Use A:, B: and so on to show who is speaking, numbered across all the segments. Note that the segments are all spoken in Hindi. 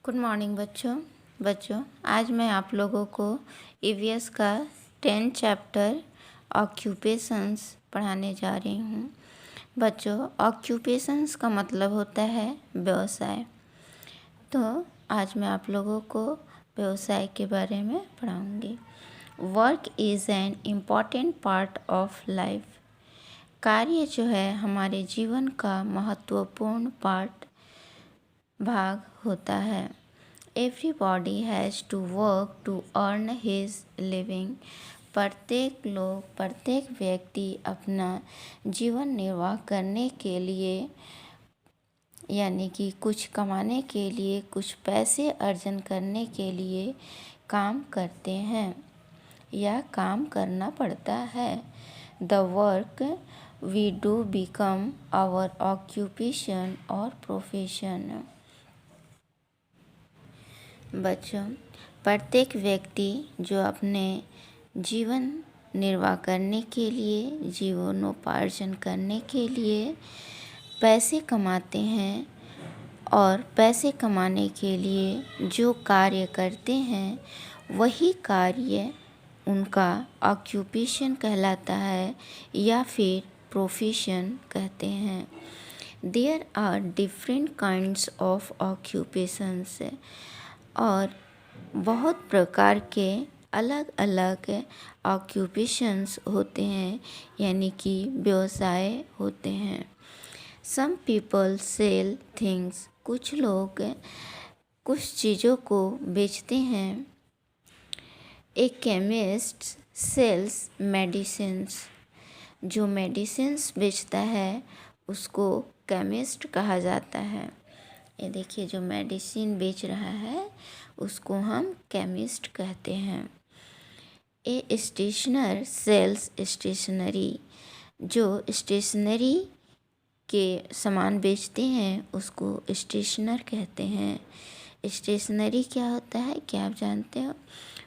A: गुड मॉर्निंग बच्चों आज मैं आप लोगों को ईवीएस का 10 चैप्टर ऑक्यूपेशंस पढ़ाने जा रही हूँ। बच्चों, ऑक्यूपेशंस का मतलब होता है व्यवसाय। तो आज मैं आप लोगों को व्यवसाय के बारे में पढ़ाऊँगी। Work is an important part of life. कार्य जो है हमारे जीवन का महत्वपूर्ण भाग होता है। Everybody has to work to earn his living. प्रत्येक व्यक्ति अपना जीवन निर्वाह करने के लिए यानी कि कुछ कमाने के लिए, कुछ पैसे अर्जन करने के लिए काम करते हैं या काम करना पड़ता है। The work we do become our occupation और प्रोफेशन। बच्चों, प्रत्येक व्यक्ति जो अपने जीवन निर्वाह करने के लिए, जीवनोपार्जन करने के लिए पैसे कमाते हैं और पैसे कमाने के लिए जो कार्य करते हैं वही कार्य उनका ऑक्यूपेशन कहलाता है या फिर प्रोफेशन कहते हैं। There are different kinds of occupations. और बहुत प्रकार के अलग अलग ऑक्यूपेशंस होते हैं यानी कि व्यवसाय होते हैं। Some people sell things. कुछ लोग कुछ चीज़ों को बेचते हैं। A chemist sells medicines. जो मेडिसिन्स बेचता है उसको केमिस्ट कहा जाता है। ये देखिए, जो मेडिसिन बेच रहा है उसको हम केमिस्ट कहते हैं। ए स्टेशनर सेल्स स्टेशनरी। जो स्टेशनरी के सामान बेचते हैं उसको स्टेशनर कहते हैं। स्टेशनरी क्या होता है, क्या आप जानते हो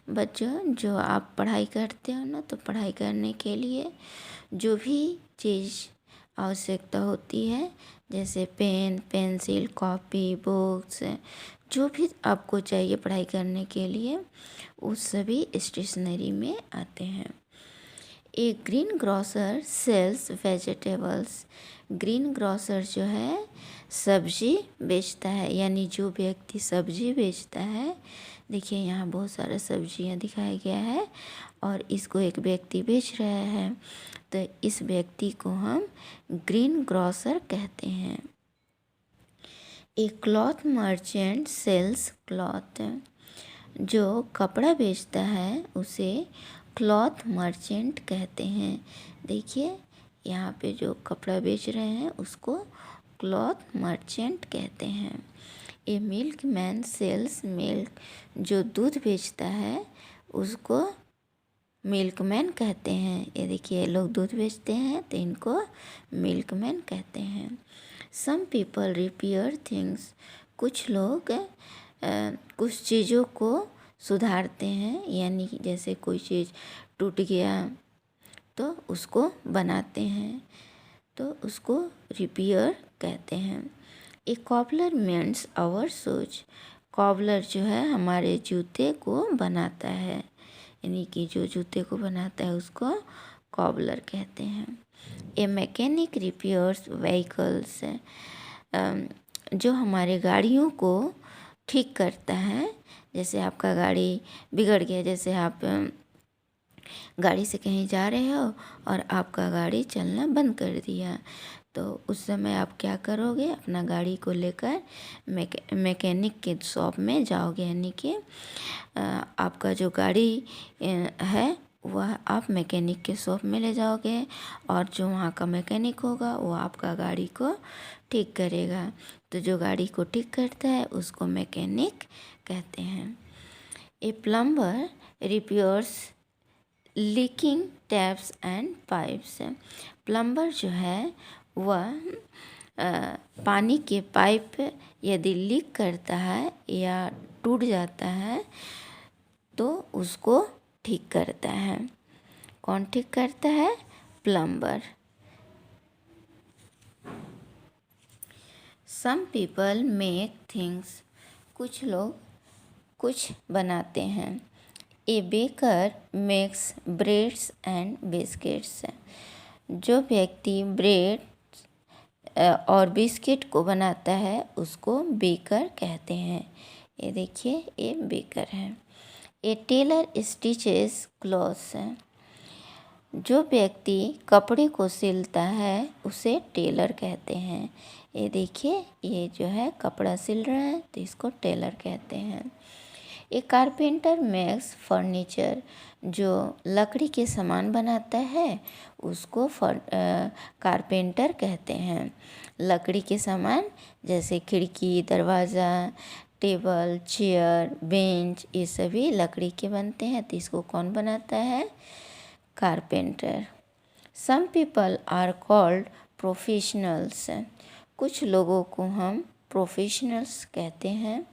A: बच्चों? जो आप पढ़ाई करते हो ना, तो पढ़ाई करने के लिए जो भी चीज़ आवश्यकता होती है, जैसे पेन, पेंसिल, कॉपी, बुक्स, जो भी आपको चाहिए पढ़ाई करने के लिए, वो सभी स्टेशनरी में आते हैं। A green grocer sells vegetables. Green grocer जो है सब्जी बेचता है, यानी जो व्यक्ति सब्जी बेचता है, देखिए यहाँ बहुत सारा सब्जियाँ दिखाया गया है और इसको एक व्यक्ति बेच रहा है, तो इस व्यक्ति को हम ग्रीन ग्रोसर कहते हैं। ए क्लॉथ मर्चेंट सेल्स क्लॉथ। जो कपड़ा बेचता है उसे क्लॉथ मर्चेंट कहते हैं। देखिए यहाँ पे जो कपड़ा बेच रहे हैं उसको क्लॉथ मर्चेंट कहते हैं। ए मिल्क मैन सेल्स मिल्क। जो दूध बेचता है उसको मिल्कमैन कहते हैं। ये देखिए, लोग दूध बेचते हैं तो इनको मिल्कमैन कहते हैं। Some people repair things. कुछ लोग कुछ चीज़ों को सुधारते हैं, यानी कि जैसे कोई चीज़ टूट गया तो उसको बनाते हैं, तो उसको रिपेयर कहते हैं। ए कॉबलर मेंट्स आवर शूज। कॉबलर जो है हमारे जूते को बनाता है, यानी कि जो जूते को बनाता है उसको कॉबलर कहते हैं। ए मैकेनिक रिपेयर्स व्हीकल्स। जो हमारे गाड़ियों को ठीक करता है, जैसे आपका गाड़ी बिगड़ गया, जैसे आप गाड़ी से कहीं जा रहे हो और आपका गाड़ी चलना बंद कर दिया, तो उस समय आप क्या करोगे? अपना गाड़ी को लेकर मैकेनिक के शॉप में जाओगे, यानी कि आपका जो गाड़ी है वह आप मैकेनिक के शॉप में ले जाओगे और जो वहाँ का मैकेनिक होगा वो आपका गाड़ी को ठीक करेगा। तो जो गाड़ी को ठीक करता है उसको मैकेनिक कहते हैं। A plumber repairs leaking taps and pipes. Plumber जो है वह पानी के पाइप यदि लीक करता है या टूट जाता है तो उसको ठीक करता है। कौन ठीक करता है? Plumber. Some people make things. कुछ लोग कुछ बनाते हैं। A baker makes breads and biscuits. जो व्यक्ति ब्रेड और बिस्किट को बनाता है उसको बेकर कहते हैं। ये देखिए, ये बेकर है। ए टेलर स्टिचेस क्लॉथ्स। जो व्यक्ति कपड़े को सिलता है उसे टेलर कहते हैं। ये देखिए, ये जो है कपड़ा सिल रहा है तो इसको टेलर कहते हैं। ए कारपेंटर मेक्स फर्नीचर। जो लकड़ी के सामान बनाता है उसको कारपेंटर कहते हैं। लकड़ी के सामान जैसे खिड़की, दरवाज़ा, टेबल, चेयर, बेंच, ये सभी लकड़ी के बनते हैं तो इसको कौन बनाता है? Carpenter. Some people are called professionals. कुछ लोगों को हम प्रोफेशनल्स कहते हैं।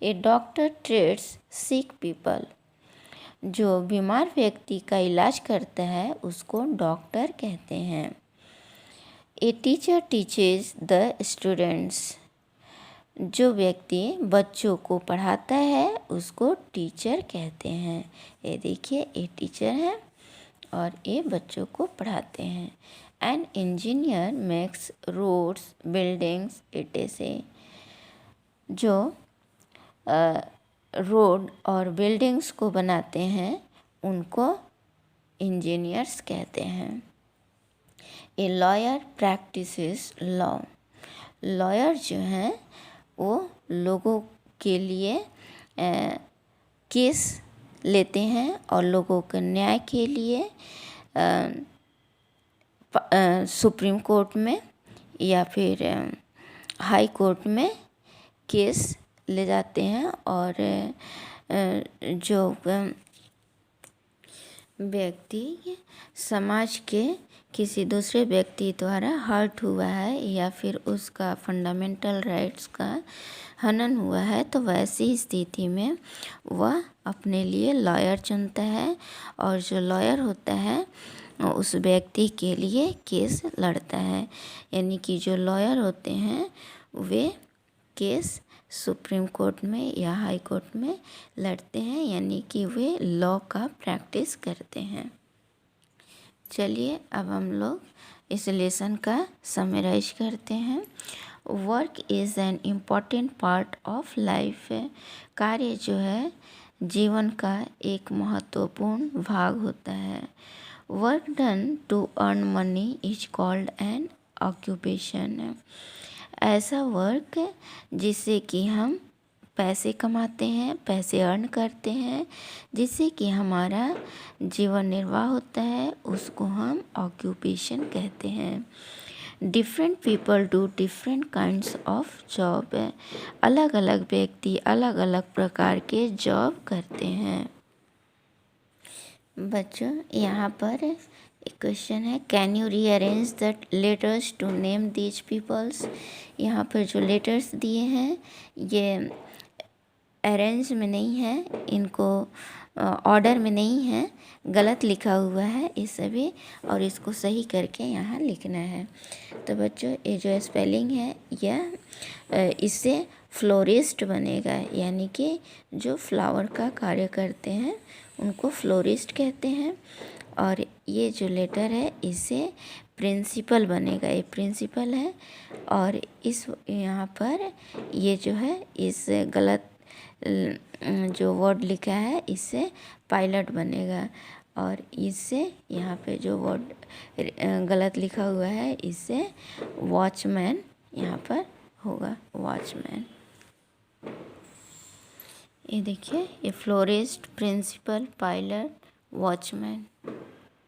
A: A doctor treats sick people. जो बीमार व्यक्ति का इलाज करता है उसको डॉक्टर कहते हैं। A teacher teaches the students. जो व्यक्ति बच्चों को पढ़ाता है उसको टीचर कहते हैं। ये देखिए, ये टीचर है और ये बच्चों को पढ़ाते हैं। An engineer makes roads, buildings, etc। जो रोड और बिल्डिंग्स को बनाते हैं उनको इंजीनियर्स कहते हैं। A lawyer practises law. Lawyer जो हैं वो लोगों के लिए केस लेते हैं और लोगों के न्याय के लिए सुप्रीम कोर्ट में या फिर हाई कोर्ट में केस ले जाते हैं। और जो व्यक्ति समाज के किसी दूसरे व्यक्ति द्वारा हर्ट हुआ है या फिर उसका फंडामेंटल राइट्स का हनन हुआ है तो वैसी स्थिति में वह अपने लिए लॉयर चुनता है और जो लॉयर होता है उस व्यक्ति के लिए केस लड़ता है। यानी कि जो लॉयर होते हैं वे केस सुप्रीम कोर्ट में या हाई कोर्ट में लड़ते हैं, यानी कि वे लॉ का प्रैक्टिस करते हैं। चलिए अब हम लोग इस लेसन का समराइज करते हैं। Work is an important part of life. कार्य जो है जीवन का एक महत्वपूर्ण भाग होता है। Work done to earn money is called an occupation. ऐसा वर्क जिससे कि हम पैसे कमाते हैं, पैसे अर्न करते हैं, जिससे कि हमारा जीवन निर्वाह होता है, उसको हम ऑक्यूपेशन कहते हैं। Different people do different kinds of job. अलग अलग व्यक्ति अलग अलग प्रकार के जॉब करते हैं। बच्चों, यहाँ पर एक क्वेश्चन है, can you rearrange the letters to name these peoples. यहाँ पर जो लेटर्स दिए हैं ये अरेंज में नहीं है, इनको ऑर्डर में नहीं है, गलत लिखा हुआ है ये सभी, और इसको सही करके यहाँ लिखना है। तो बच्चों, ये जो स्पेलिंग है यह इससे फ्लोरिस्ट बनेगा, यानी कि जो फ्लावर का कार्य करते हैं उनको फ्लोरिस्ट कहते हैं। और ये जो लेटर है इससे प्रिंसिपल बनेगा, ये प्रिंसिपल है। और इस यहाँ पर ये जो है इस गलत जो वर्ड लिखा है इससे पायलट बनेगा, और इससे यहाँ पे जो वर्ड गलत लिखा हुआ है इससे वॉचमैन यहाँ पर होगा, वॉचमैन। ये देखिए, ये फ्लोरिस्ट, प्रिंसिपल, पायलट, वॉचमैन।